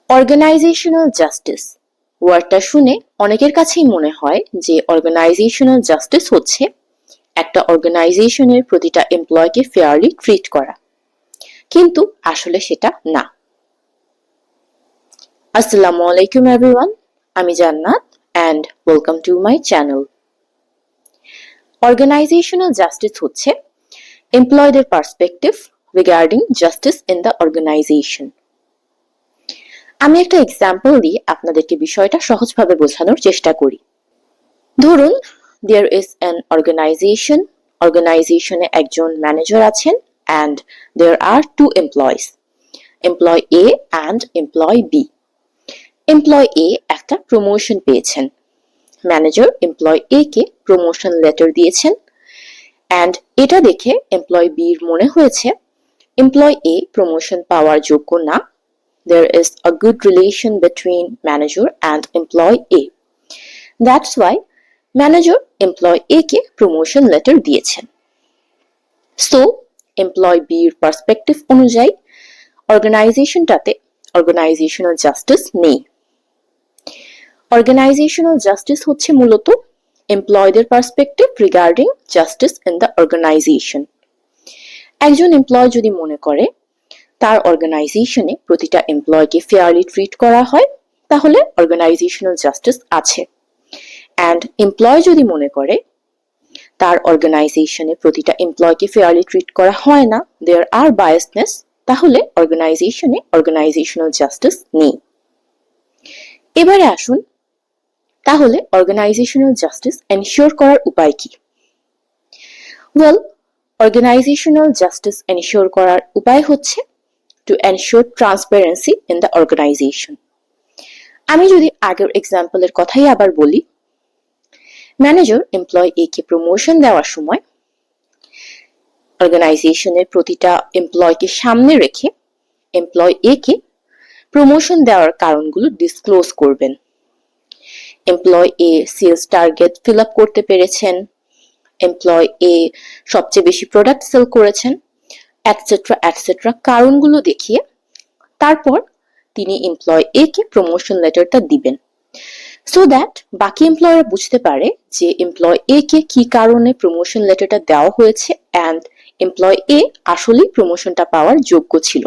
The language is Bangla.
অর্গানাইজেশনাল জাস্টিস ওয়ার্ডটা শুনে অনেকের কাছেই মনে হয় যে অর্গানাইজেশনাল জাস্টিস হচ্ছে একটা অর্গানাইজেশনের প্রতিটা এমপ্লয়কে ফেয়ারলি ট্রিট করা, কিন্তু আসলে সেটা না। আসসালামু আলাইকুম এভরিওয়ান, আমি Jannat and welcome to my channel. Organizational justice হচ্ছে এমপ্লয়দের perspective regarding justice in the organization. আমি একটা এক্সাম্পল দিয়ে আপনাদেরকে বিষয়টা সহজভাবে বোঝানোর চেষ্টা করি। ধরুন, দেয়ার ইজ অ্যান অর্গানাইজেশনে একজন ম্যানেজার আছেন and there are two employees, employee A and employee B. Employee A একটা প্রমোশন পেয়েছেন, ম্যানেজার এমপ্লয় এ কে প্রমোশন লেটার দিয়েছেন অ্যান্ড এটা দেখে এমপ্লয় বির মনে হয়েছে এমপ্লয় এ প্রমোশন পাওয়ার যোগ্য না। There is a good relation between manager and employee A. That's why manager employee A K promotion letter দিয়েছেন। So, employee B এর perspective অনুযায়ী অর্গানাইজেশনটাতে organizational justice নেই। Organizational justice হচ্ছে মূলত এমপ্লয়ীদের perspective regarding justice in the organization. একজন এমপ্লয় যদি মনে করে তার অর্গানাইজেশনে প্রতিটা এমপ্লয়কে ফেয়ারলি ট্রিট করা হয়, তাহলে অর্গানাইজেশনাল জাস্টিস আছে। অ্যান্ড এমপ্লয় যদি মনে করে তার অর্গানাইজেশনে প্রতিটা এমপ্লয়কে ফেয়ারলি ট্রিট করা হয় না, দেয়ার আর বায়াসনেস, তাহলে অর্গানাইজেশনাল জাস্টিস নেই। এবারে আসুন, তাহলে অর্গানাইজেশনাল জাস্টিস এনশিওর করার উপায় কি? ওয়েল, অর্গানাইজেশনাল জাস্টিস এনশিওর করার উপায় হচ্ছে to ensure transparency in the organization. আমি যদি আগের এক্সাম্পলের কথাই আবার বলি, ম্যানেজার এমপ্লয় এ কে প্রমোশন দেওয়ার সময় অর্গানাইজেশনের প্রতিটা এমপ্লয়কে সামনে রেখে এমপ্লয় এ কে প্রমোশন দেওয়ার কারণগুলো ডিসক্লোজ করবেন। এমপ্লয় এ সেলস টার্গেট ফিল আপ করতে পেরেছেন, এমপ্লয় এ সবচেয়ে বেশি প্রোডাক্ট সেল করেছেন, এটসেট্রা কারণগুলো দেখিয়ে তারপর তিনি এমপ্লয় এ কে প্রমোশন লেটারটা দিবেন, সো দ্যাট বাকি এমপ্লয়রা বুঝতে পারে যে এমপ্লয় এ কে কি কারণে প্রমোশন লেটারটা দেওয়া হয়েছে অ্যান্ড এমপ্লয় এ আসলেই প্রমোশনটা পাওয়ার যোগ্য ছিল।